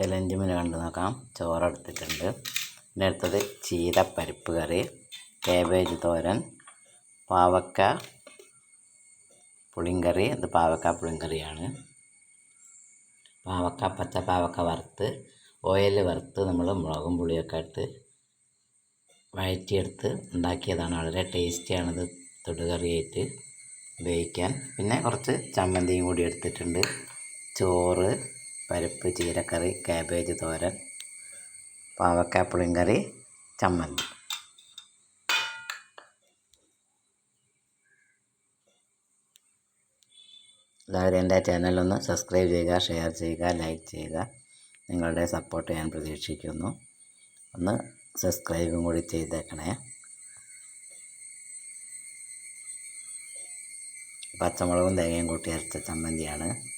അടുത്ത lunch menu കണ്ടു നോക്കാം. ചോറെടുത്തിട്ടുണ്ട്. പിന്നെ അടുത്തത് ചീരപ്പരിപ്പ് കറി, കാബേജ് തോരൻ, പാവക്ക പുളിങ്കറി. ഇത് പാവക്ക പുളിങ്കറിയാണ്. പച്ച പാവക്ക വറുത്ത് ഓയിലിൽ വറുത്ത് നമ്മൾ മുളകും പുളിയൊക്കെ ഇട്ട് വഴറ്റിയെടുത്ത് ഉണ്ടാക്കിയതാണ്. വളരെ ടേസ്റ്റിയാണിത് തൊടുകറിയായിട്ട് ഉപയോഗിക്കാൻ. പിന്നെ കുറച്ച് ചമ്മന്തിയും കൂടി എടുത്തിട്ടുണ്ട്. ചോറ്, പരിപ്പ് ചീരക്കറി, കാബേജ് തോരൻ, പാവക്ക പുളിങ്കറി, ചമ്മന്തി. എല്ലാവരും എൻ്റെ ചാനലൊന്ന് സബ്സ്ക്രൈബ് ചെയ്യുക, ഷെയർ ചെയ്യുക, ലൈക്ക് ചെയ്യുക. നിങ്ങളുടെ സപ്പോർട്ട് ഞാൻ പ്രതീക്ഷിക്കുന്നു. ഒന്ന് സബ്സ്ക്രൈബും കൂടി ചെയ്തേക്കണേ. പച്ചമുളകും തേങ്ങയും കൂട്ടി അരച്ച ചമ്മന്തിയാണ്.